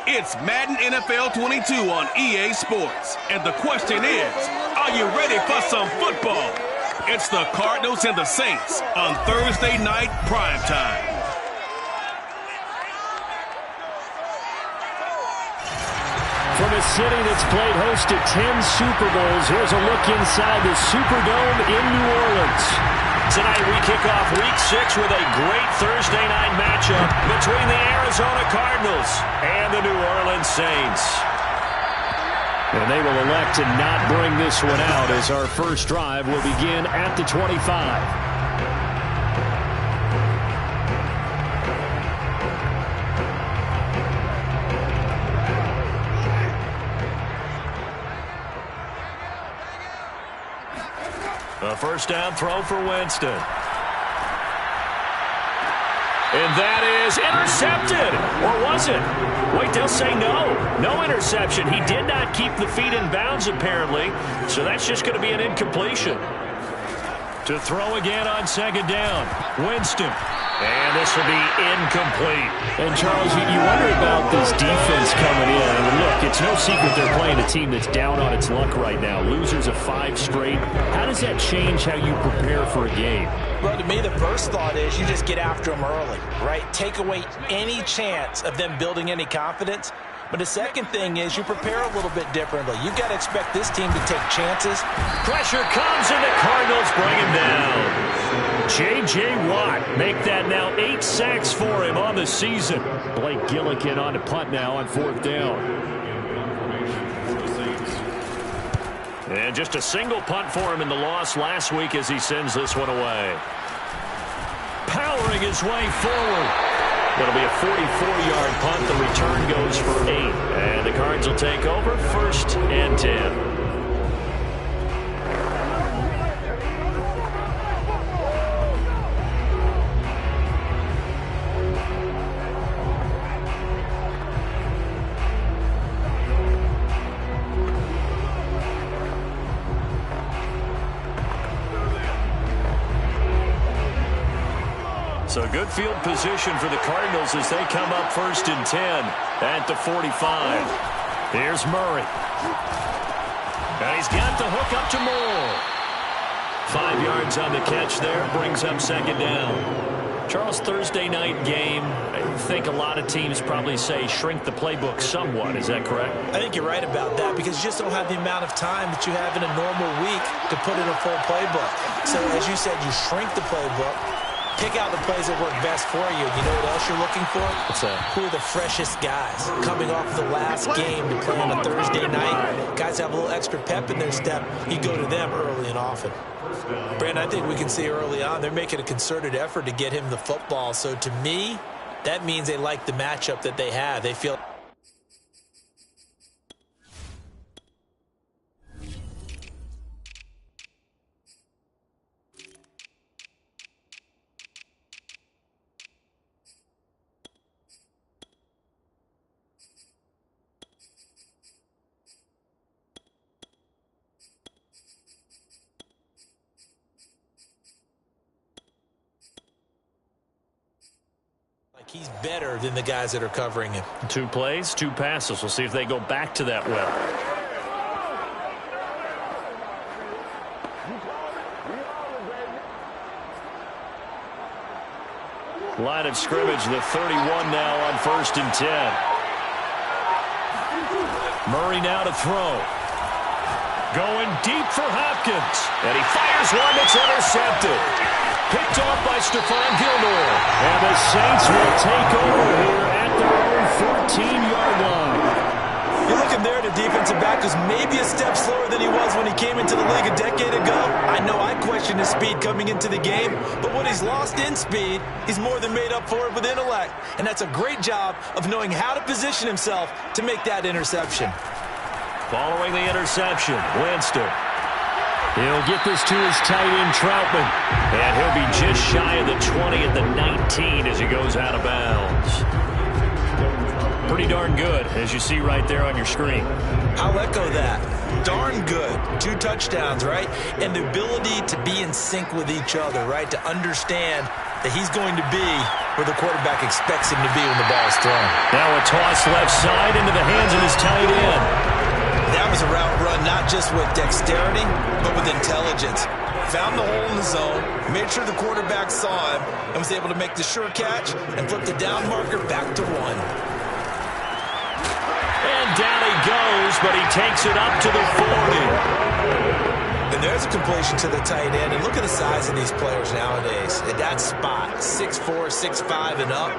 It's Madden NFL 22 on EA Sports. And the question is, are you ready for some football? It's the Cardinals and the Saints on Thursday night primetime. From a city that's played host to 10 Super Bowls, here's a look inside the Superdome in New Orleans. Tonight we kick off Week 6 with a great Thursday night matchup between the Arizona Cardinals and the New Orleans Saints. And they will elect to not bring this one out as our first drive will begin at the 25. A first down throw for Winston. And that is intercepted. Or was it? Wait, they'll say no. No interception. He did not keep the feet in bounds, apparently. So that's just going to be an incompletion. To throw again on second down. Winston. And this will be incomplete. And, Charles, you wonder about this defense coming in. And look, it's no secret they're playing a team that's down on its luck right now. Losers of 5 straight. How does that change how you prepare for a game? Well, to me, the first thought is you just get after them early, right? Take away any chance of them building any confidence. But the second thing is you prepare a little bit differently. You've got to expect this team to take chances. Pressure comes and the Cardinals bring him down. J.J. Watt make that now 8 sacks for him on the season. Blake Gillikin on to punt now on 4th down. And just a single punt for him in the loss last week as he sends this one away. Powering his way forward. That'll be a 44-yard punt. The return goes for 8. And the Cards will take over 1st and 10. So good field position for the Cardinals as they come up 1st and 10 at the 45. Here's Murray. And he's got the hook up to Moore. 5 yards on the catch there, brings up 2nd down. Charles, Thursday night game, I think a lot of teams probably say shrink the playbook somewhat. Is that correct? I think you're right about that because you just don't have the amount of time that you have in a normal week to put in a full playbook. So as you said, you shrink the playbook. Pick out the plays that work best for you. You know what else you're looking for? What's that? Who are the freshest guys coming off the last game to play on a Thursday night? Guys have a little extra pep in their step. You go to them early and often. Brandon, I think we can see early on they're making a concerted effort to get him the football. So to me, that means they like the matchup that they have. They feel he's better than the guys that are covering him. 2 plays, 2 passes. We'll see if they go back to that well. Line of scrimmage, the 31 now on 1st and 10. Murray now to throw. Going deep for Hopkins. And he fires one that's intercepted. Picked off by Stephon Gilmore. And the Saints will take over here at their own 14-yard line. You're looking there at a defensive back who's maybe a step slower than he was when he came into the league a decade ago. I know I questioned his speed coming into the game, but what he's lost in speed, he's more than made up for it with intellect. And that's a great job of knowing how to position himself to make that interception. Following the interception, Winston. He'll get this to his tight end, Troutman. And he'll be just shy of the 20 at the 19 as he goes out of bounds. Pretty darn good, as you see right there on your screen. I'll echo that. Darn good. 2 touchdowns, right? And the ability to be in sync with each other, right? To understand that he's going to be where the quarterback expects him to be when the ball is thrown. Now a toss left side into the hands of his tight end. That was a route run not just with dexterity, but with intelligence. Found the hole in the zone, made sure the quarterback saw him, and was able to make the sure catch and flip the down marker back to 1. And down he goes, but he takes it up to the 40. And there's a completion to the tight end. And look at the size of these players nowadays. At that spot, 6'4", 6'5", and up.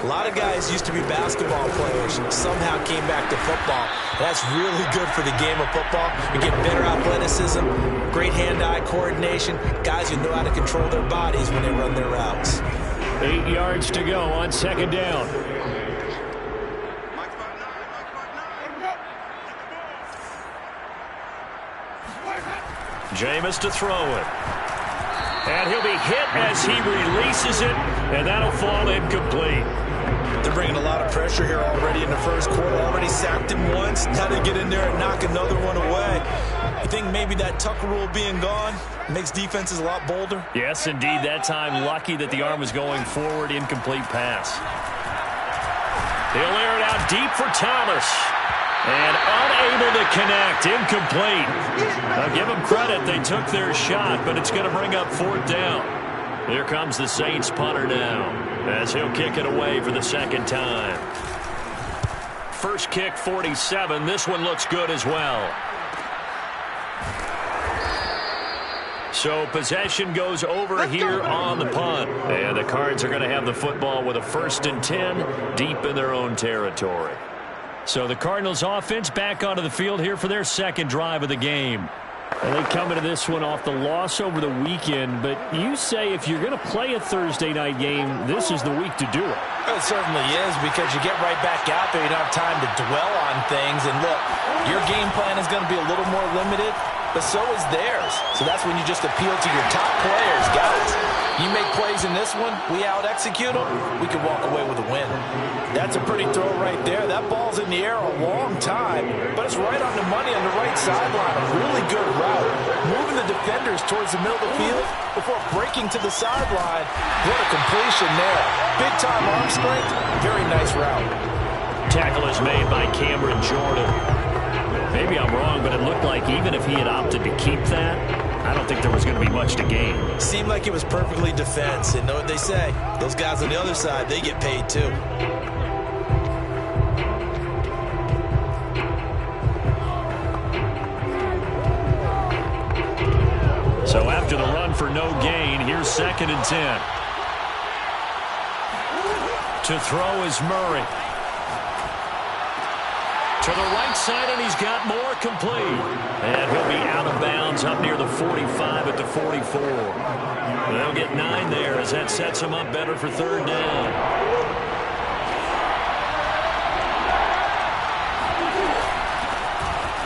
A lot of guys used to be basketball players, somehow came back to football. That's really good for the game of football. You get better athleticism, great hand-eye coordination, guys who know how to control their bodies when they run their routes. 8 yards to go on second down. Jameis to throw it. And he'll be hit as he releases it, and that'll fall incomplete. They're bringing a lot of pressure here already in the first quarter. Already sacked him once. Now they get in there and knock another one away. You think maybe that Tucker rule being gone makes defenses a lot bolder? Yes, indeed. That time, lucky that the arm was going forward. Incomplete pass. He'll air it out deep for Thomas. And unable to connect. Incomplete. I'll give them credit. They took their shot, but it's going to bring up 4th down. Here comes the Saints punter now, as he'll kick it away for the second time. First kick, 47. This one looks good as well. So possession goes over here on the punt. And the Cards are going to have the football with a 1st and 10 deep in their own territory. So the Cardinals offense back onto the field here for their second drive of the game. And they come into this one off the loss over the weekend, but you say if you're going to play a Thursday night game, this is the week to do it. It certainly is, because you get right back out there. You don't have time to dwell on things. And look, your game plan is going to be a little more limited, but so is theirs. So that's when you just appeal to your top players. Guys, you make plays in this one, we out-execute them, we can walk away with a win. That's a pretty throw right there. That ball's in the air a long time, but it's right on the money on the right sideline. A really good route. Moving the defenders towards the middle of the field before breaking to the sideline. What a completion there. Big-time arm strength. Very nice route. Tackle is made by Cameron Jordan. Maybe I'm wrong, but it looked like even if he had opted to keep that, I don't think there was going to be much to gain. Seemed like it was perfectly defense. And know what they say? Those guys on the other side, they get paid too. So after the run for no gain, here's 2nd and 10. To throw is Murray. To the right side, and he's got more complete. And he'll be out of bounds up near the 45 at the 44. They'll get 9 there as that sets him up better for 3rd down.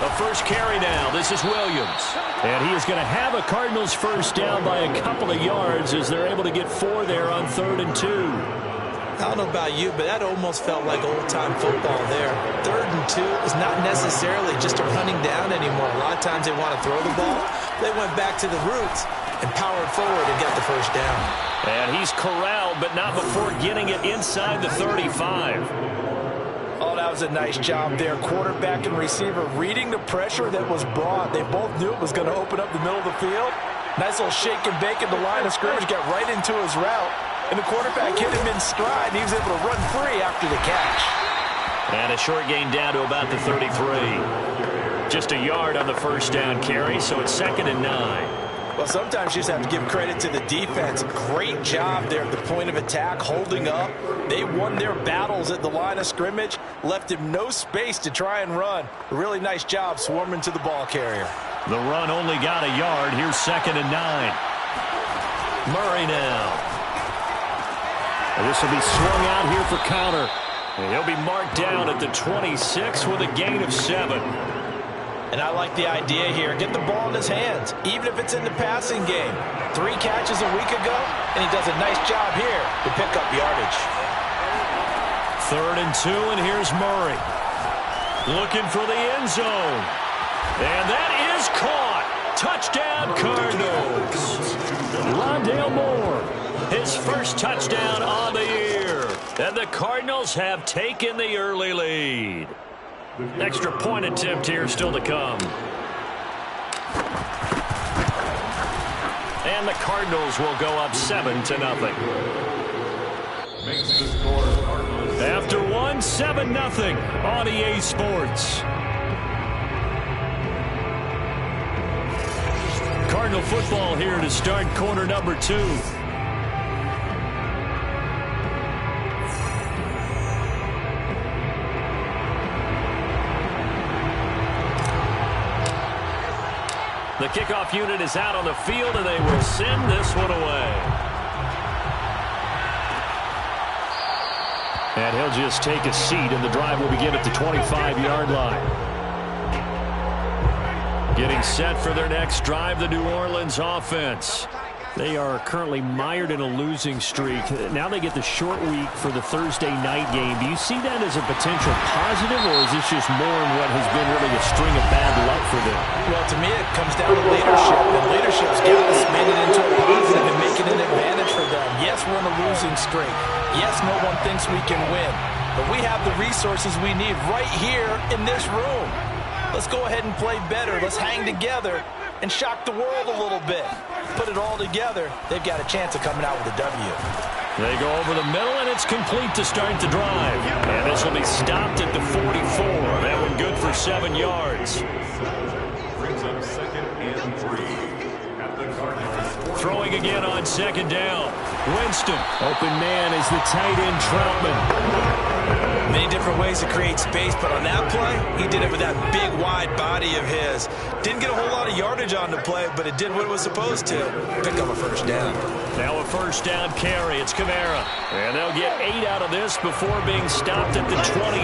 The first carry now. This is Williams. And he is going to have a Cardinals first down by a couple of yards as they're able to get 4 there on 3rd and 2. I don't know about you, but that almost felt like old-time football there. 3rd and 2 is not necessarily just a running down anymore. A lot of times they want to throw the ball. They went back to the roots and powered forward and got the first down. And he's corralled, but not before getting it inside the 35. Oh, that was a nice job there. Quarterback and receiver reading the pressure that was brought. They both knew it was going to open up the middle of the field. Nice little shake and bake at the line of scrimmage, got right into his route. And the quarterback hit him in stride, and he was able to run free after the catch. And a short gain down to about the 33. Just a yard on the first down carry, so it's 2nd and 9. Well, sometimes you just have to give credit to the defense. Great job there at the point of attack, holding up. They won their battles at the line of scrimmage, left him no space to try and run. A really nice job swarming to the ball carrier. The run only got a yard. Here's 2nd and 9. Murray now. And this will be swung out here for counter. And he'll be marked down at the 26 with a gain of 7. And I like the idea here. Get the ball in his hands, even if it's in the passing game. 3 catches a week ago, and he does a nice job here to pick up yardage. 3rd and 2, and here's Murray. Looking for the end zone. And that is caught. Touchdown, Cardinals. Rondale Moore. his first touchdown on the year. And the Cardinals have taken the early lead. Extra point attempt here still to come. And the Cardinals will go up 7-0. After one, 7-0 on EA Sports. Cardinal football here to start quarter number 2. The kickoff unit is out on the field, and they will send this one away. And he'll just take a seat, and the drive will begin at the 25-yard line. Getting set for their next drive, the New Orleans offense. They are currently mired in a losing streak. Now they get the short week for the Thursday night game. Do you see that as a potential positive, or is this just more in what has been really a string of bad luck for them? Well, to me, it comes down to leadership. And leadership's got us made it into a positive and making an advantage for them. Yes, we're in a losing streak. Yes, no one thinks we can win. But we have the resources we need right here in this room. Let's go ahead and play better. Let's hang together and shock the world a little bit. Put it all together, they've got a chance of coming out with a W. They go over the middle, and it's complete to start the drive. And this will be stopped at the 44. That one good for 7 yards. Brings up 2nd and 3 at the Cardinals. Throwing again on 2nd down. Winston. Open man is the tight end Troutman. Many different ways to create space, but on that play, he did it with that big, wide body of his. Didn't get a whole lot of yardage on the play, but it did what it was supposed to. Pick up a first down. Now a first down carry. It's Kamara. And they'll get 8 out of this before being stopped at the 28.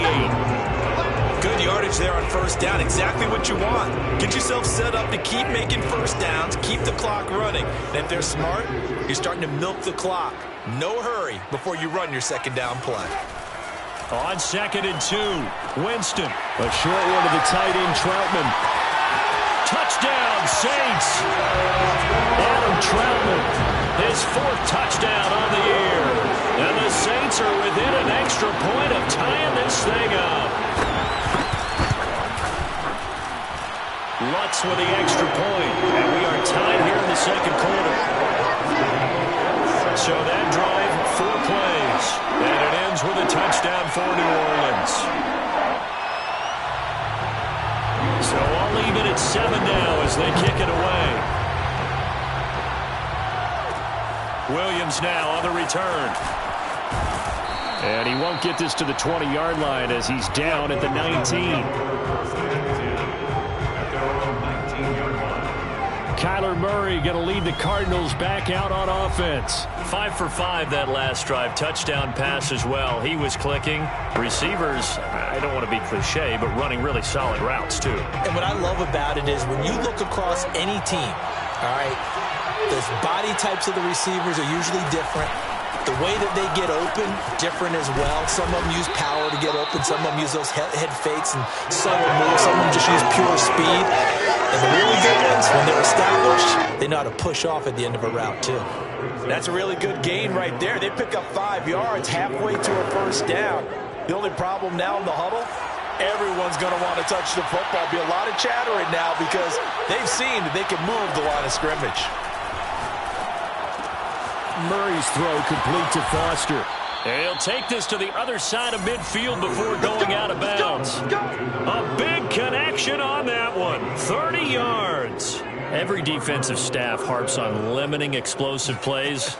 Good yardage there on first down. Exactly what you want. Get yourself set up to keep making first downs, keep the clock running. And if they're smart, you're starting to milk the clock. No hurry before you run your second down play. On 2nd and 2, Winston. A short one to the tight end, Troutman. Touchdown, Saints. Adam Troutman, his 4th touchdown on the year. And the Saints are within an extra point of tying this thing up. Lutz with the extra point. And we are tied here in the second quarter. So that drive, 4 plays. And it ends with a touchdown for New Orleans. So I'll leave it at 7 now as they kick it away. Williams now on the return. And he won't get this to the 20-yard line as he's down at the 19. Kyler Murray going to lead the Cardinals back out on offense. 5 for 5 that last drive. Touchdown pass as well. He was clicking. Receivers, I don't want to be cliche, but running really solid routes too. And what I love about it is when you look across any team, all right, the body types of the receivers are usually different. The way that they get open, different as well. Some of them use power to get open. Some of them use those head fakes and subtle moves. Some of them just use pure speed. And the really good ones, when they're established, they know how to push off at the end of a route, too. That's a really good gain right there. They pick up 5 yards halfway to a first down. The only problem now in the huddle, everyone's going to want to touch the football. Be a lot of chattering now because they've seen that they can move the line of scrimmage. Murray's throw complete to Foster. And he'll take this to the other side of midfield before going out of bounds. A big connection on that one. 30 yards. Every defensive staff harps on limiting explosive plays.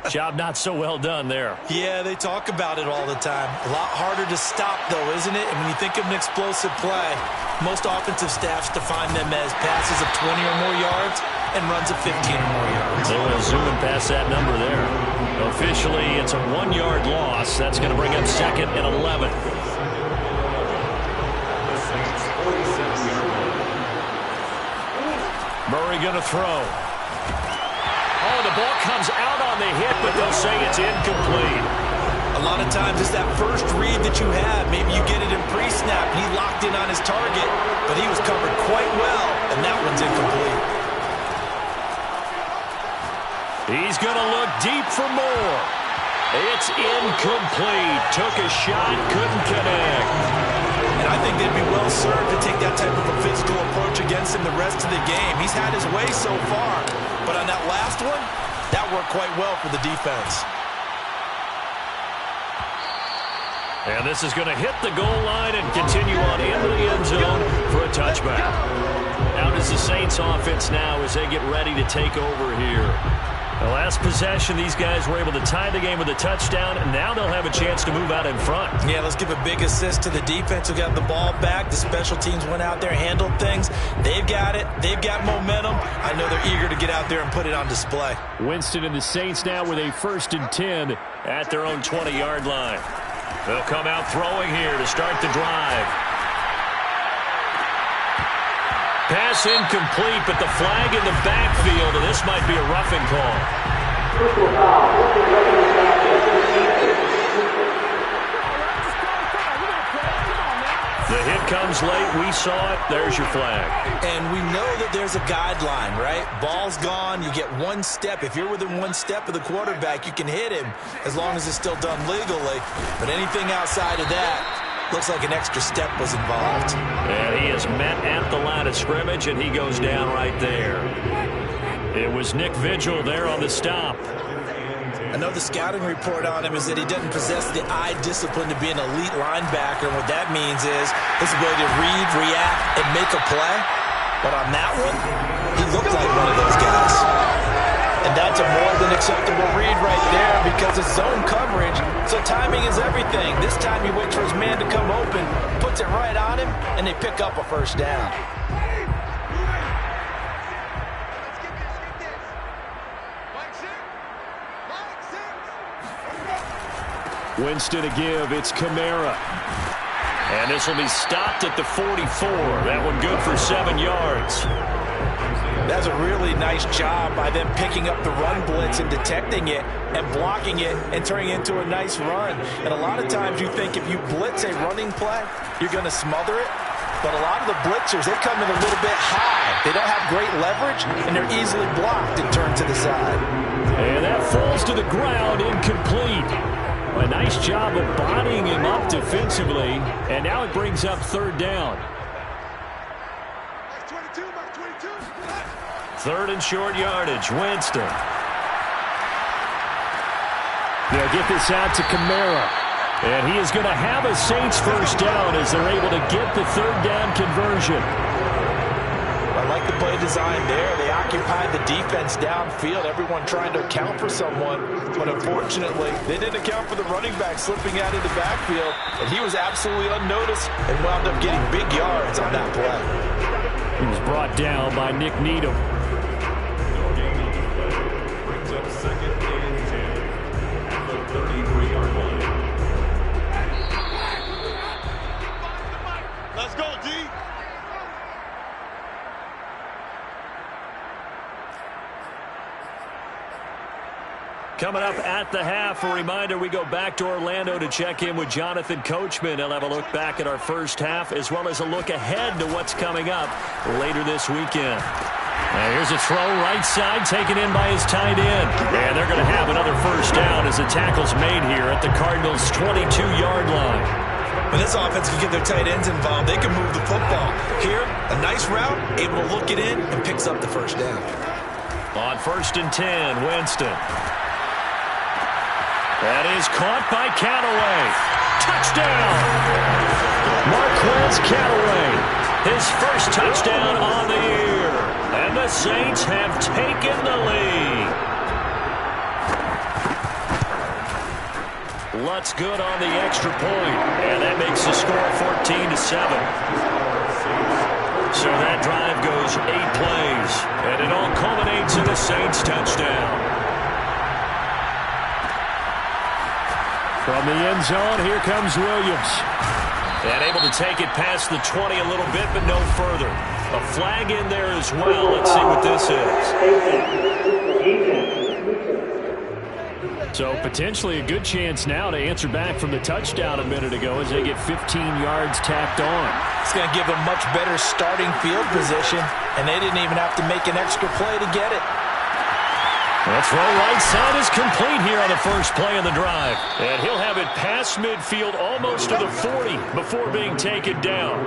Job not so well done there. Yeah, they talk about it all the time. A lot harder to stop, though, isn't it? And when you think of an explosive play, most offensive staffs define them as passes of 20 or more yards and runs of 15 or more yards. They will zoom past that number there. Officially, it's a 1-yard loss. That's going to bring up 2nd and 11. Murray going to throw. Oh, the ball comes out on the hit, but they'll say it's incomplete. A lot of times it's that first read that you have. Maybe you get it in pre-snap. He locked in on his target, but he was covered quite well, and that one's incomplete. He's going to look deep for more. It's incomplete. Took a shot, couldn't connect. And I think they'd be well served to take that type of a physical approach against him the rest of the game. He's had his way so far, but on that last one, that worked quite well for the defense. And this is going to hit the goal line and continue on into the end zone for a touchback. Out is the Saints offense now as they get ready to take over here. The last possession, these guys were able to tie the game with a touchdown, and now they'll have a chance to move out in front. Yeah, let's give a big assist to the defense who got the ball back. The special teams went out there, handled things. They've got it. They've got momentum. I know they're eager to get out there and put it on display. Winston and the Saints now with a 1st and 10 at their own 20-yard line. They'll come out throwing here to start the drive. Pass incomplete, but the flag in the backfield, and this might be a roughing call. The hit comes late. We saw it. There's your flag. And we know that there's a guideline, right? Ball's gone. You get one step. If you're within one step of the quarterback, you can hit him as long as it's still done legally. But anything outside of that, looks like an extra step was involved. And he is met at the line of scrimmage, and he goes down right there. It was Nick Vigil there on the stop. I know the scouting report on him is that he doesn't possess the eye discipline to be an elite linebacker. And what that means is his ability to read, react, and make a play. But on that one, he looked like one of those guys. And that's a more than acceptable read right there because it's zone coverage, so timing is everything. This time he waits for his man to come open, puts it right on him, and they pick up a first down. Winston to give. It's Kamara. And this will be stopped at the 44. That one good for 7 yards. That's a really nice job by them picking up the run blitz and detecting it and blocking it and turning it into a nice run. And a lot of times you think if you blitz a running play, you're going to smother it. But a lot of the blitzers, they come in a little bit high. They don't have great leverage, and they're easily blocked and turned to the side. And that falls to the ground, incomplete. A nice job of bodying him up defensively, and now it brings up 3rd down. 3rd and short yardage, Winston. They'll get this out to Kamara. And he is going to have a Saints first down as they're able to get the 3rd down conversion. I like the play design there. They occupied the defense downfield, everyone trying to account for someone. But unfortunately, they didn't account for the running back slipping out of the backfield. And he was absolutely unnoticed and wound up getting big yards on that play. He was brought down by Nick Needham. Brings up 2nd and 10 at the 33-yard line. Let's go, D. Coming up at the half, a reminder, we go back to Orlando to check in with Jonathan Coachman. He'll have a look back at our first half as well as a look ahead to what's coming up later this weekend. Now here's a throw right side taken in by his tight end. And they're going to have another first down as the tackle's made here at the Cardinals' 22-yard line. When this offense can get their tight ends involved, they can move the football. Here, a nice route, able to look it in, and picks up the first down. On 1st and 10, Winston. That is caught by Callaway. Touchdown! Marquez Callaway, his first touchdown on the year. And the Saints have taken the lead. Lutz good on the extra point, and that makes the score 14-7. So that drive goes 8 plays, and it all culminates in the Saints touchdown. From the end zone, here comes Williams. And able to take it past the 20 a little bit, but no further. A flag in there as well. Let's see what this is. So potentially a good chance now to answer back from the touchdown a minute ago as they get 15 yards tacked on. It's going to give them much better starting field position, and they didn't even have to make an extra play to get it. That throw right side is complete here on the first play of the drive. And he'll have it past midfield almost to the 40 before being taken down.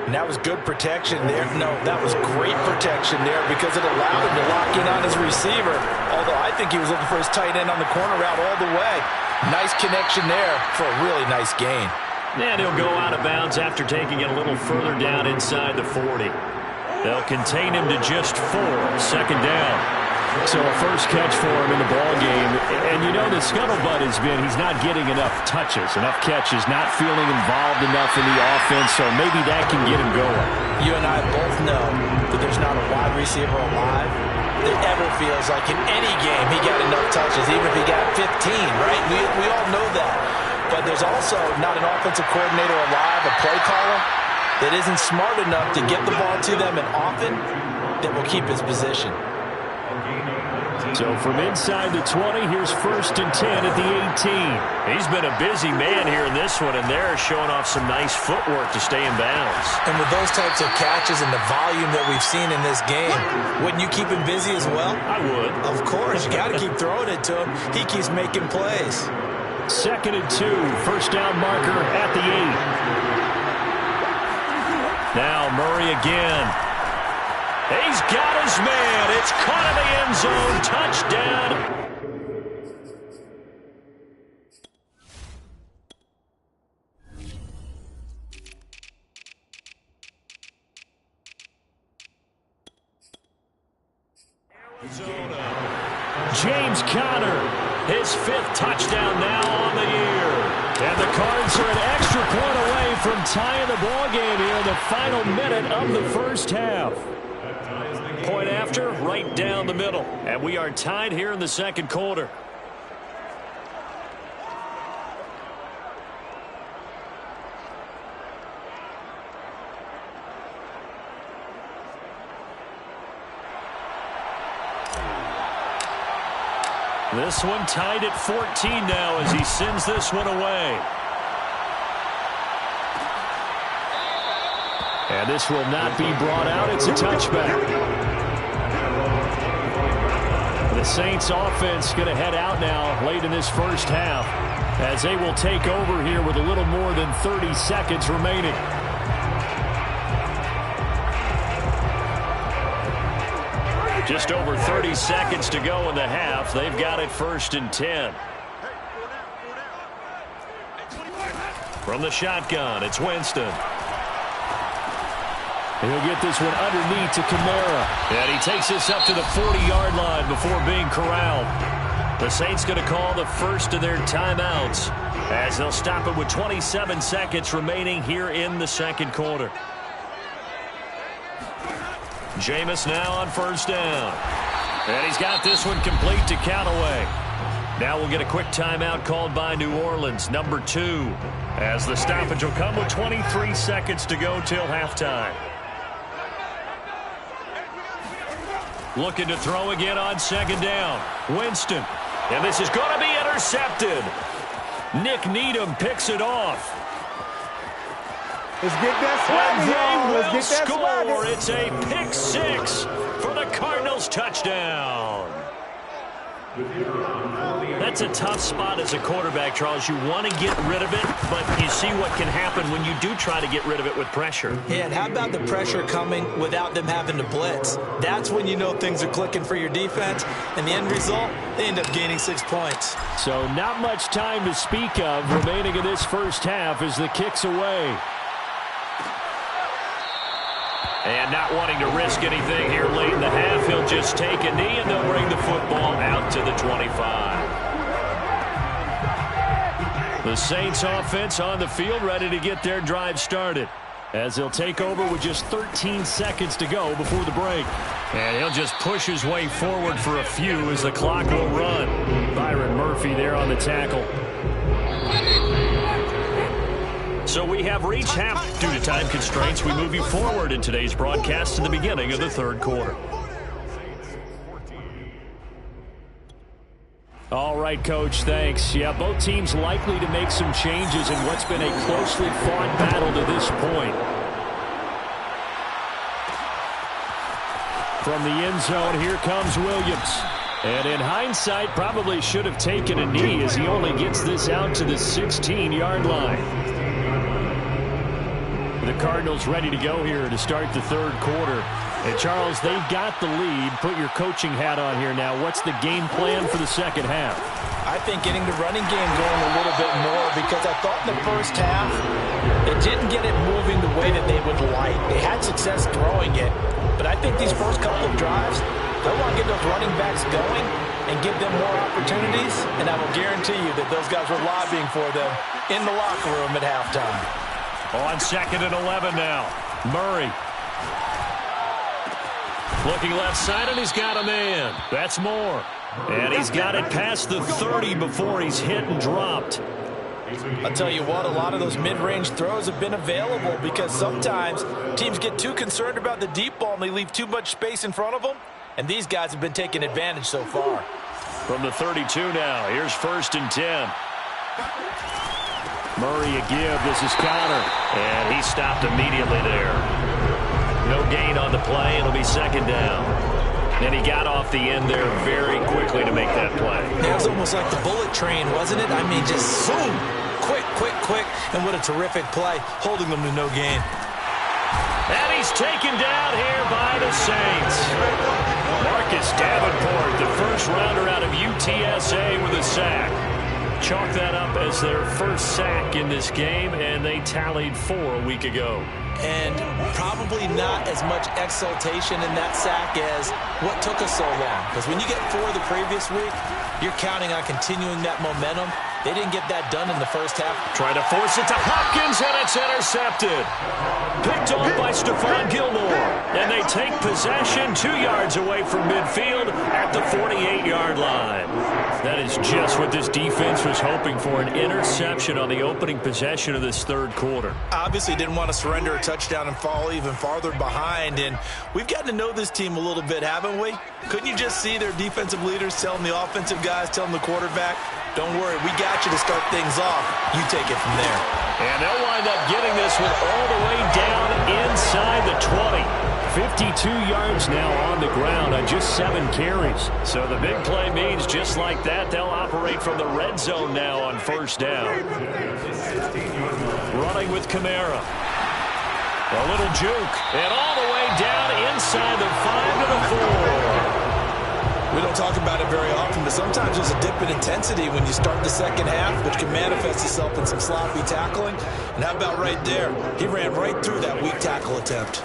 And that was good protection there. No, that was great protection there because it allowed him to lock in on his receiver. Although I think he was looking for his tight end on the corner route all the way. Nice connection there for a really nice gain. And he'll go out of bounds after taking it a little further down inside the 40. They'll contain him to just 4, second down. So a first catch for him in the ball game. And you know the scuttlebutt has been he's not getting enough touches, enough catches, not feeling involved enough in the offense, so maybe that can get him going. You and I both know that there's not a wide receiver alive that ever feels like in any game he got enough touches, even if he got 15, right? We all know that. But there's also not an offensive coordinator alive, a play caller, that isn't smart enough to get the ball to them and often that will keep his position. So from inside the 20, here's 1st and 10 at the 18. He's been a busy man here in this one, and they're showing off some nice footwork to stay in bounds. And with those types of catches and the volume that we've seen in this game, wouldn't you keep him busy as well? I would. Of course. You got to keep throwing it to him. He keeps making plays. 2nd and 2, first down marker at the 8. Now Murray again. He's got his man. It's caught in the end zone. Touchdown. James Conner, his 5th touchdown now on the year. And the Cards are an extra point away from tying the ball game here in the final minute of the first half. Point after, right down the middle. And we are tied here in the second quarter. This one tied at 14 now as he sends this one away. And this will not be brought out. It's a touchback. The Saints offense going to head out now late in this first half as they will take over here with a little more than 30 seconds remaining. Just over 30 seconds to go in the half. They've got it 1st and 10. From the shotgun, it's Winston. He'll get this one underneath to Kamara. And he takes this up to the 40-yard line before being corralled. The Saints going to call the first of their timeouts as they'll stop it with 27 seconds remaining here in the second quarter. Jameis now on 1st down. And he's got this one complete to Callaway. Now we'll get a quick timeout called by New Orleans, number 2, as the stoppage will come with 23 seconds to go till halftime. Looking to throw again on 2nd down. Winston. And this is going to be intercepted. Nick Needham picks it off. Let's get that swagger, And they y'all. will score. It's a pick 6 for the Cardinals touchdown. That's a tough spot as a quarterback, Charles. You want to get rid of it, but you see what can happen when you do try to get rid of it with pressure. Yeah, and how about the pressure coming without them having to blitz? That's when you know things are clicking for your defense. And the end result, they end up gaining 6 points. So not much time to speak of remaining in this first half as the kick's away. And not wanting to risk anything here late in the half, he'll just take a knee and they'll bring the football out to the 25. The Saints offense on the field ready to get their drive started as they'll take over with just 13 seconds to go before the break. And he'll just push his way forward for a few as the clock will run. Byron Murphy there on the tackle. So we have reached half. Due to time constraints, we move you forward in today's broadcast to the beginning of the third quarter. All right, Coach, thanks. Yeah, both teams likely to make some changes in what's been a closely fought battle to this point. From the end zone, here comes Williams. And in hindsight, probably should have taken a knee as he only gets this out to the 16-yard line. The Cardinals ready to go here to start the third quarter. And Charles, they've got the lead. Put your coaching hat on here now. What's the game plan for the second half? I think getting the running game going a little bit more, because I thought in the first half it didn't get it moving the way that they would like. They had success throwing it, but I think these first couple of drives, they'll want to get those running backs going and give them more opportunities, and I will guarantee you that those guys were lobbying for them in the locker room at halftime. On 2nd and 11 now. Murray. Looking left side, and he's got a man. That's Moore. And he's got it past the 30 before he's hit and dropped. I'll tell you what, a lot of those mid-range throws have been available because sometimes teams get too concerned about the deep ball and they leave too much space in front of them. And these guys have been taking advantage so far. From the 32 now, here's 1st and 10. Murray a give. This is Connor. And he stopped immediately there. No gain on the play. It'll be 2nd down. And he got off the end there very quickly to make that play. It was almost like the bullet train, wasn't it? I mean, just boom, quick, quick, quick. And what a terrific play, holding them to no gain. And he's taken down here by the Saints. Marcus Davenport, the first rounder out of UTSA with a sack. Chalk that up as their first sack in this game, and they tallied 4 a week ago. And probably not as much exultation in that sack as what took us so long. Because when you get 4 the previous week, you're counting on continuing that momentum. They didn't get that done in the first half. Trying to force it to Hopkins, and it's intercepted. Picked off by Stephon Gilmore. And they take possession 2 yards away from midfield at the 48-yard line. That is just what this defense was hoping for, an interception on the opening possession of this third quarter. Obviously didn't want to surrender a touchdown and fall even farther behind. And we've gotten to know this team a little bit, haven't we? Couldn't you just see their defensive leaders telling the offensive guys, telling the quarterback, don't worry, we got you to start things off. You take it from there. And they'll wind up getting this one all the way down inside the 20. 52 yards now on the ground on just 7 carries. So the big play means just like that, they'll operate from the red zone now on 1st down. Running with Kamara. A little juke. And all the way down inside the 5 to the 4. We don't talk about it very often, but sometimes there's a dip in intensity when you start the second half, which can manifest itself in some sloppy tackling. And how about right there? He ran right through that weak tackle attempt.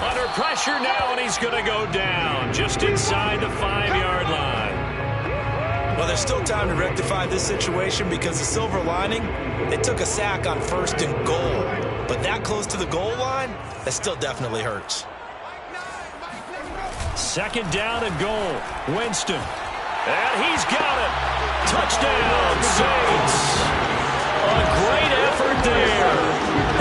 Under pressure now, and he's going to go down just inside the 5-yard line. Well, there's still time to rectify this situation because the silver lining, they took a sack on 1st and goal. But that close to the goal line, that still definitely hurts. 2nd down and goal. Winston. And he's got it. Touchdown, Saints. A great effort there.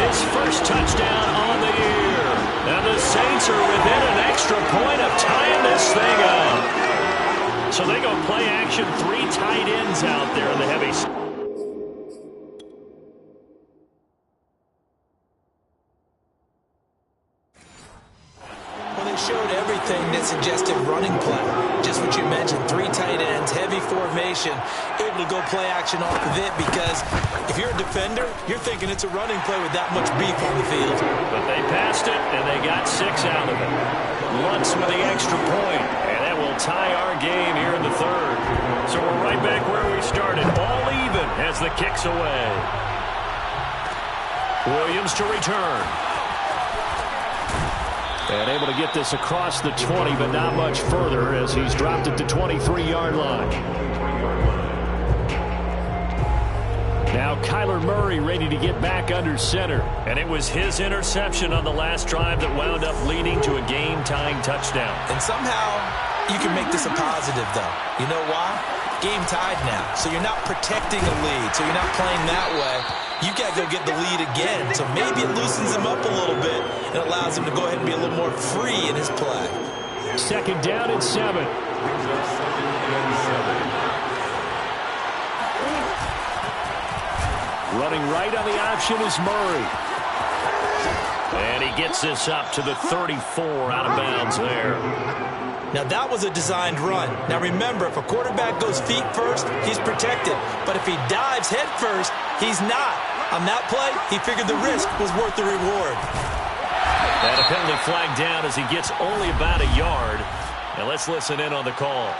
His first touchdown on the year. And the Saints are within an extra point of tying this thing up. So they go play action, 3 tight ends out there in the heavy. Showed everything that suggested running play. Just what you mentioned, 3 tight ends, heavy formation, able to go play action off of it because if you're a defender, you're thinking it's a running play with that much beef on the field. But they passed it, and they got 6 out of it. Lutz with the extra point, and that will tie our game here in the third. So we're right back where we started, all even as the kick's away. Williams to return. And able to get this across the 20, but not much further as he's dropped it to 23-yard line. Now Kyler Murray ready to get back under center. And it was his interception on the last drive that wound up leading to a game-tying touchdown. And somehow you can make this a positive, though. You know why? Game tied now. So you're not protecting a lead. So you're not playing that way. You got to go get the lead again. So maybe it loosens him up a little bit and allows him to go ahead and be a little more free in his play. 2nd down and 7. Running right on the option is Murray. And he gets this up to the 34 out of bounds there. Now, that was a designed run. Now, remember, if a quarterback goes feet first, he's protected. But if he dives head first, he's not. On that play, he figured the risk was worth the reward. And a penalty flag down as he gets only about a yard. And let's listen in on the call.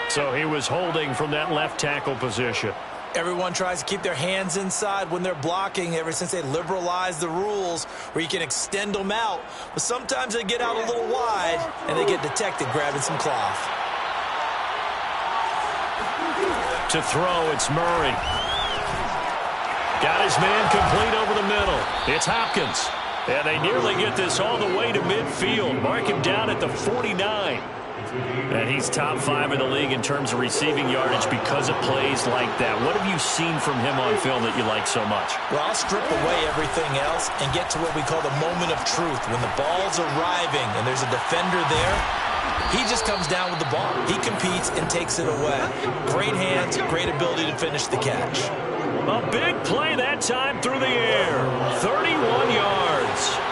So he was holding from that left tackle position. Everyone tries to keep their hands inside when they're blocking ever since they liberalized the rules where you can extend them out. But sometimes they get out a little wide and they get detected grabbing some cloth. To throw, it's Murray. Got his man complete over the middle. It's Hopkins. And they nearly get this all the way to midfield. Mark him down at the 49. And he's top 5 in the league in terms of receiving yardage because of plays like that. What have you seen from him on film that you like so much? Well, I'll strip away everything else and get to what we call the moment of truth. When the ball's arriving and there's a defender there, he just comes down with the ball. He competes and takes it away. Great hands, great ability to finish the catch. A big play that time through the air. 31 yards.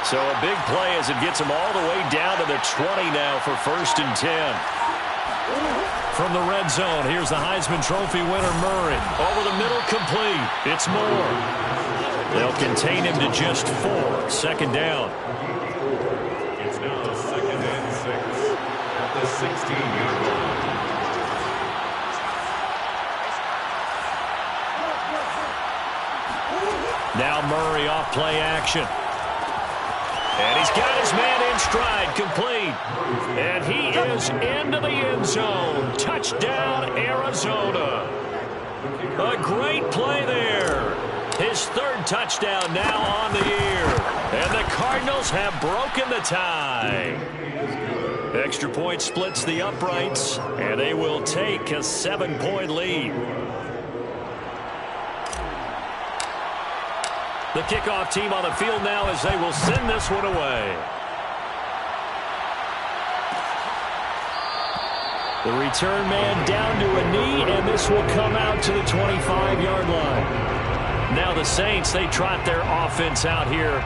So a big play as it gets him all the way down to the 20 now for 1st and 10. From the red zone, here's the Heisman Trophy winner, Murray. Over the middle, complete. It's Moore. They'll contain him to just 4. 2nd down. It's now 2nd and 6 at the 16-yard line. Now Murray off play action. And he's got his man in stride, complete. And he is into the end zone. Touchdown, Arizona. A great play there. His 3rd touchdown now on the year. And the Cardinals have broken the tie. Extra point splits the uprights, and they will take a 7-point lead. The kickoff team on the field now as they will send this one away. The return man down to a knee, and this will come out to the 25-yard line. Now the Saints, they trot their offense out here.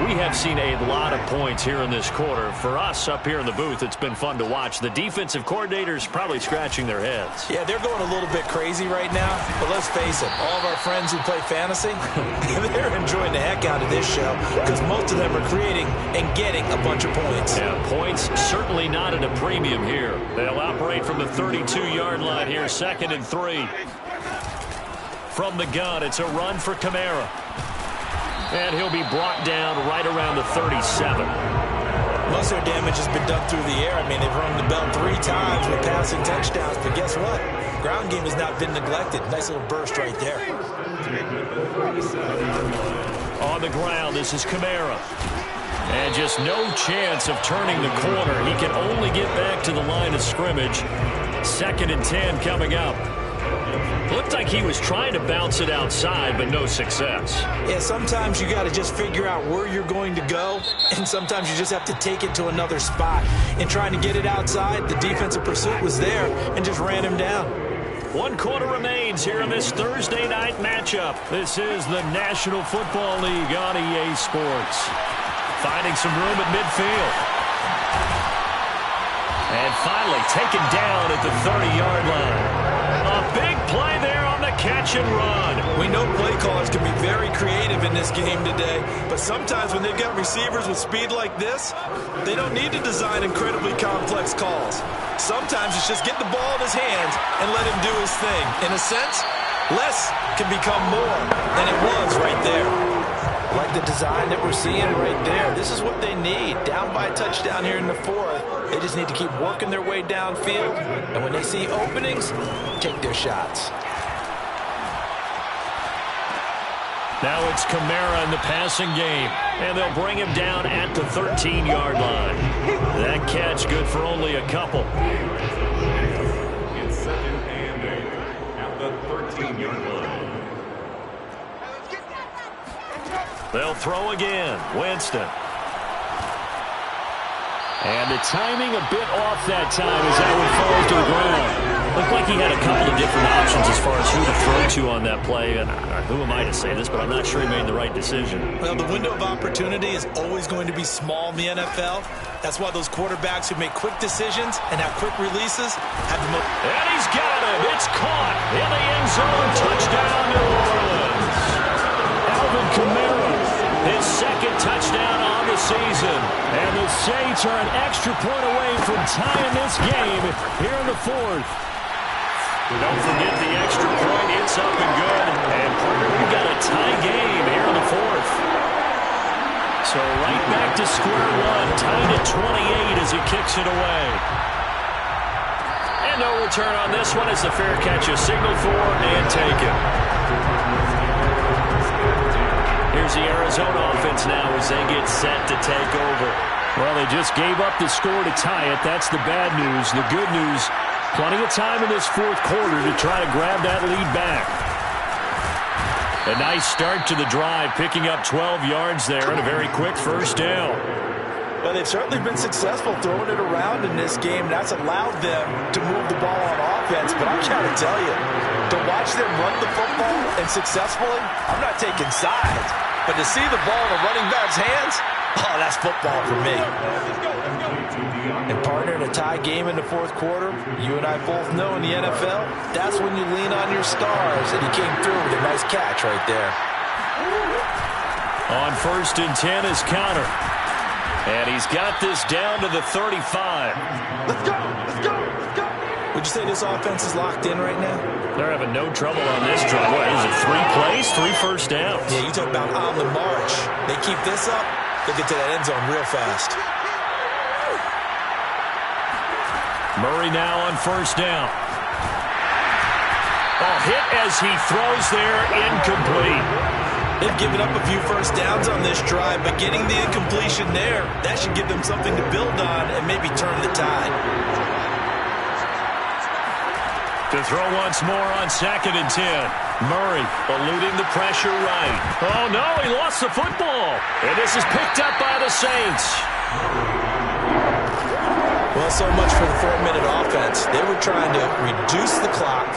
We have seen a lot of points here in this quarter. For us up here in the booth, it's been fun to watch. The defensive coordinators probably scratching their heads. Yeah, they're going a little bit crazy right now. But let's face it, all of our friends who play fantasy, they're enjoying the heck out of this show because most of them are creating and getting a bunch of points. Yeah, points certainly not at a premium here. They'll operate from the 32-yard line here, 2nd and 3. From the gun, it's a run for Kamara. And he'll be brought down right around the 37. Most of their damage has been done through the air. I mean, they've rung the bell 3 times with passing touchdowns. But guess what? Ground game has not been neglected. Nice little burst right there. On the ground, this is Kamara. And just no chance of turning the corner. He can only get back to the line of scrimmage. 2nd and 10 coming up. Looked like he was trying to bounce it outside, but no success. Yeah, sometimes you got to just figure out where you're going to go, and sometimes you just have to take it to another spot. In trying to get it outside, the defensive pursuit was there and just ran him down. 1 quarter remains here in this Thursday night matchup. This is the National Football League on EA Sports. Finding some room at midfield. And finally taken down at the 30-yard line. A big play there on the catch and run. We know play callers can be very creative in this game today, but sometimes when they've got receivers with speed like this, they don't need to design incredibly complex calls. Sometimes it's just get the ball in his hands and let him do his thing. In a sense, less can become more than it was right there. Like the design that we're seeing right there. This is what they need. Down by a touchdown here in the 4th. They just need to keep working their way downfield. And when they see openings, take their shots. Now it's Kamara in the passing game. And they'll bring him down at the 13-yard line. That catch good for only a couple. It's 2nd and 8 at the 13-yard line. They'll throw again. Winston. And the timing a bit off that time as that one falls to the ground. Looked like he had a couple of different options as far as who to throw to on that play. And who am I to say this, but I'm not sure he made the right decision. Well, the window of opportunity is always going to be small in the NFL. That's why those quarterbacks who make quick decisions and have quick releases have the most. And he's got him. It's caught in the end zone. Touchdown, New Orleans. Alvin Kamara, his second touchdown on the season. And the Saints are an extra point away from tying this game here in the fourth. Don't forget the extra point. It's up and good. And partner, we've got a tie game here in the fourth. So right back to square one, tied at 28 as he kicks it away. And no return on this one as the fair catch is signaled for and taken. Here's the Arizona offense now as they get set to take over. Well, they just gave up the score to tie it. That's the bad news. The good news, plenty of time in this fourth quarter to try to grab that lead back. A nice start to the drive, picking up 12 yards there and a very quick first down. Well, they've certainly been successful throwing it around in this game. That's allowed them to move the ball on offense. But I'm trying to tell you, to watch them run the football and successfully, I'm not taking sides. But to see the ball in the running back's hands, oh, that's football for me. And partner, in a tie game in the fourth quarter, you and I both know in the NFL, that's when you lean on your stars. And he came through with a nice catch right there. On 1st and 10 is Counter. And he's got this down to the 35. Let's go! Let's go! Let's go! Would you say this offense is locked in right now? They're having no trouble on this drive. What is it, 3 plays, 3 first downs? Yeah, you talk about on the march. They keep this up, they'll get to that end zone real fast. Murray now on 1st down. Oh, hit as he throws there, incomplete. They've given up a few first downs on this drive, but getting the incompletion there, that should give them something to build on and maybe turn the tide. To throw once more on 2nd and 10. Murray eluding the pressure right. Oh, no, he lost the football. And this is picked up by the Saints. Well, so much for the 4-minute offense. They were trying to reduce the clock,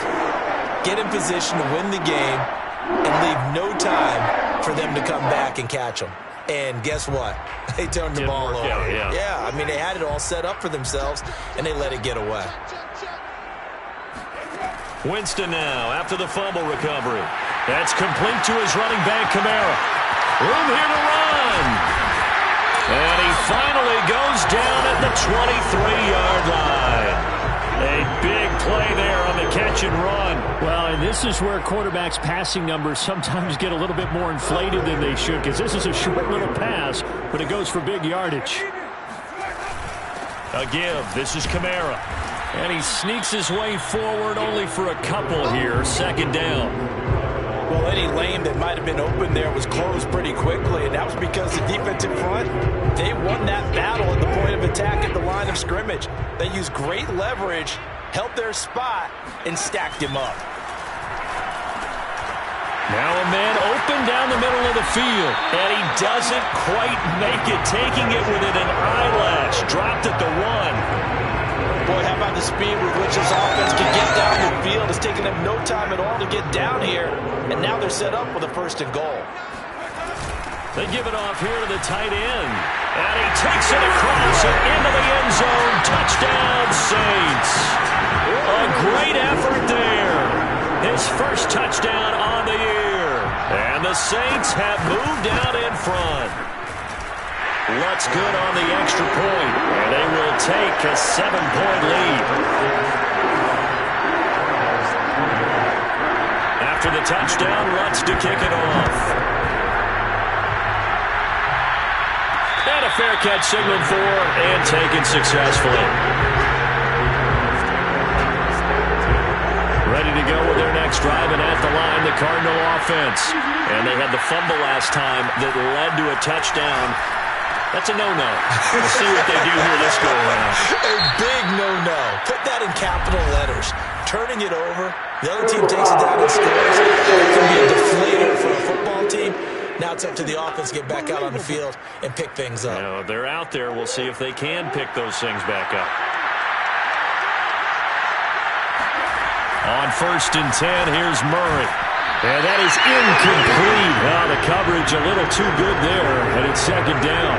get in position to win the game, and leave no time for them to come back and catch them. And guess what? They turned the ball over. Yeah, I mean, they had it all set up for themselves, and they let it get away. Winston now after the fumble recovery. That's complete to his running back, Kamara. Room here to run. And he finally goes down at the 23-yard line. A big play there on the catch and run. Well, and this is where quarterbacks' passing numbers sometimes get a little bit more inflated than they should, because this is a short little pass, but it goes for big yardage. A give. This is Kamara. And he sneaks his way forward only for a couple here. 2nd down. Well, any lane that might have been open there was closed pretty quickly, and that was because the defensive front, they won that battle at the point of attack at the line of scrimmage. They used great leverage, held their spot, and stacked him up. Now a man open down the middle of the field, and he doesn't quite make it, taking it within an eyelash. Dropped at the 1. Boy, how about the speed with which this offense can get down the field? It's taken them no time at all to get down here, and now they're set up with a 1st and goal. They give it off here to the tight end, and he takes it across and into the end zone. Touchdown, Saints. A great effort there. His first touchdown on the year, and the Saints have moved out in front. What's good on the extra point, and they will take a 7-point lead. After the touchdown, Lutz to kick it off. And a fair catch signaled for and taken successfully. Ready to go with their next drive, and at the line, the Cardinal offense. And they had the fumble last time that led to a touchdown. That's a no-no. We'll see what they do here this go-around. A big no-no. Put that in capital letters. Turning it over. The other team takes it down and scores. It can be a deflator for a football team. Now it's up to the offense to get back out on the field and pick things up. You know, they're out there. We'll see if they can pick those things back up. On 1st and 10, here's Murray. And that is incomplete. The coverage a little too good there, and it's 2nd down.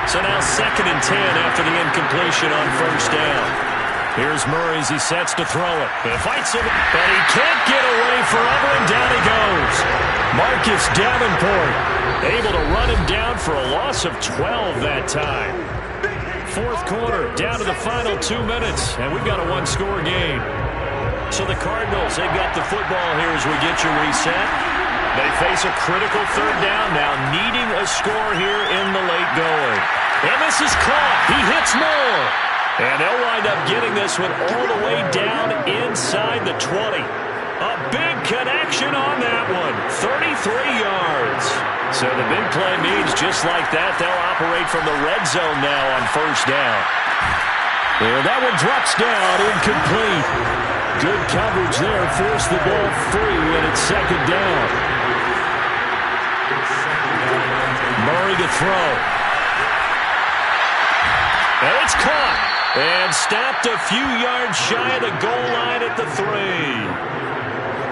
So now 2nd and 10 after the incompletion on 1st down. Here's Murray as he sets to throw it. He fights it, but he can't get away forever, and down he goes. Marcus Davenport able to run him down for a loss of 12 that time. 4th quarter, down to the final 2 minutes, and we've got a 1-score game. So the Cardinals, they've got the football here as we get you reset. They face a critical 3rd down now, needing a score here in the late going. And this is caught. He hits more. And they'll wind up getting this one all the way down inside the 20. A big connection on that one. 33 yards. So the big play means just like that, they'll operate from the red zone now on 1st down. And that one drops down, incomplete. Good coverage there, forced the ball free, and it's 2nd down. Murray to throw. And it's caught. And stopped a few yards shy of the goal line at the 3.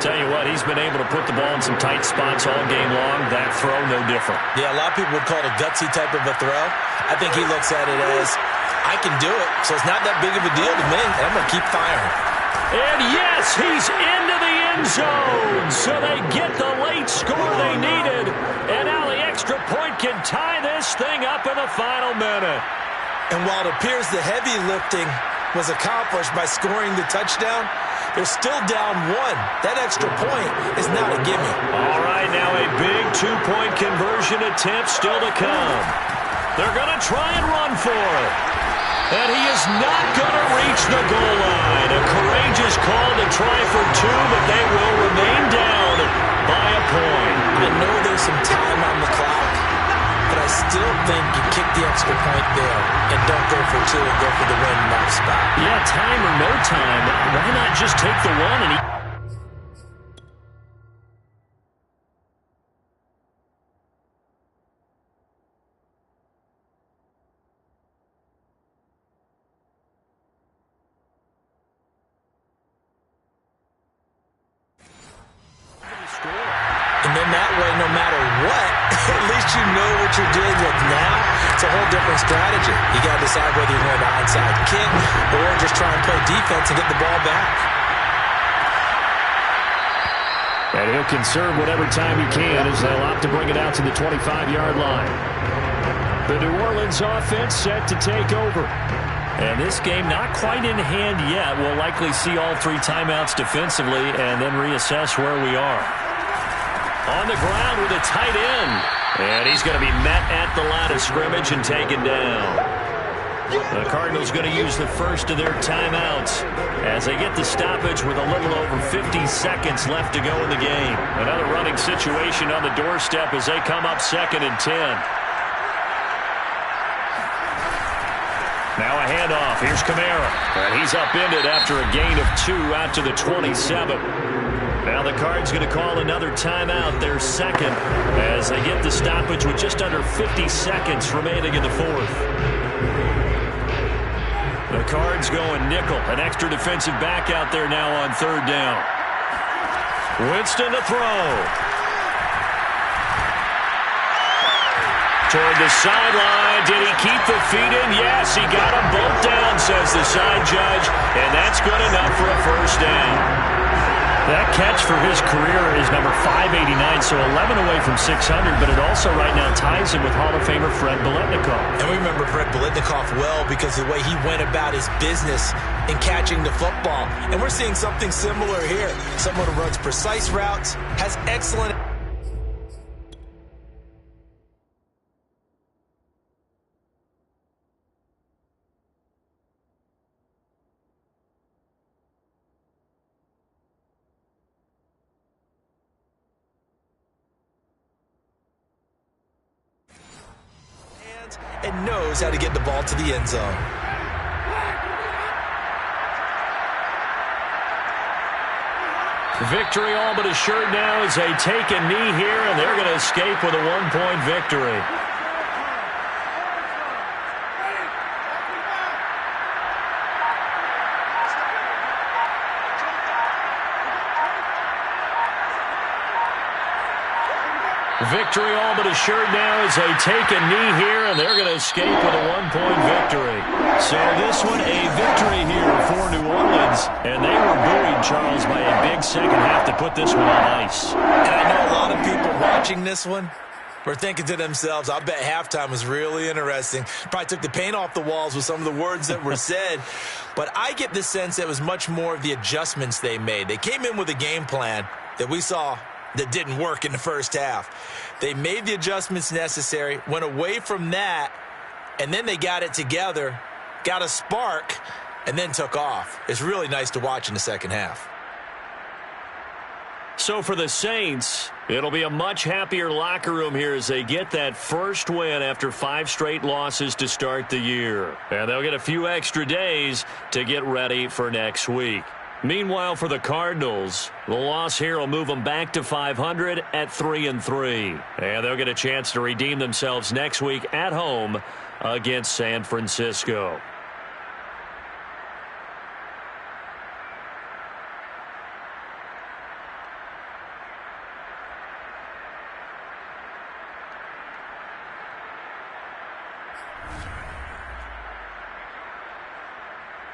Tell you what, he's been able to put the ball in some tight spots all game long. That throw, no different. Yeah, a lot of people would call it a gutsy type of a throw. I think he looks at it as, I can do it, so it's not that big of a deal to me, and I'm going to keep firing. And yes, he's into the end zone. So they get the late score they needed. And now the extra point can tie this thing up in the final minute. And while it appears the heavy lifting was accomplished by scoring the touchdown, they're still down 1. That extra point is not a gimme. All right, now a big 2-point conversion attempt still to come. They're going to try and run for it. And he is not going to reach the goal line. A courageous call to try for 2, but they will remain down by a point. I know there's some time on the clock, but I still think you kick the extra point there and don't go for 2 and go for the win in that spot. Yeah, time or no time. Why not just take the 1 and And then that way, no matter what, at least you know what you're dealing with now. It's a whole different strategy. You got to decide whether you're going to onside kick or just try and play defense and get the ball back. And he'll conserve whatever time he can as they'll opt to bring it out to the 25-yard line. The New Orleans offense set to take over. And this game not quite in hand yet. We'll likely see all 3 timeouts defensively and then reassess where we are. On the ground with a tight end. And he's going to be met at the line of scrimmage and taken down. The Cardinals going to use the first of their timeouts as they get the stoppage with a little over 50 seconds left to go in the game. Another running situation on the doorstep as they come up 2nd and 10. Now a handoff. Here's Kamara. And he's upended after a gain of 2 out to the 27. Now the Cards going to call another timeout, their 2nd, as they get the stoppage with just under 50 seconds remaining in the 4th. The Cards going nickel, an extra defensive back out there now on 3rd down. Winston to throw. Toward the sideline. Did he keep the feet in? Yes, he got them both down, says the side judge, and that's good enough for a 1st down. That catch for his career is number 589, so 11 away from 600, but it also right now ties him with Hall of Famer Fred Biletnikoff. And we remember Fred Biletnikoff well because of the way he went about his business in catching the football. And we're seeing something similar here. Someone who runs precise routes, has excellent... and knows how to get the ball to the end zone. Victory all but assured now as they take a knee here, and they're going to escape with a 1-point victory. Victory all but assured now as they take a knee here, and they're going to escape with a 1-point victory. So this one, a victory here for New Orleans, and they were buoyed, Charles, by a big second half to put this one on ice. And I know a lot of people watching this one were thinking to themselves, I bet halftime was really interesting. Probably took the paint off the walls with some of the words that were said. But I get the sense that it was much more of the adjustments they made. They came in with a game plan that we saw that didn't work in the first half. They made the adjustments necessary, went away from that, and then they got it together, got a spark, and then took off. It's really nice to watch in the second half. So for the Saints, it'll be a much happier locker room here as they get that first win after 5 straight losses to start the year. And they'll get a few extra days to get ready for next week. Meanwhile, for the Cardinals, the loss here will move them back to 500 at 3-3. And they'll get a chance to redeem themselves next week at home against San Francisco.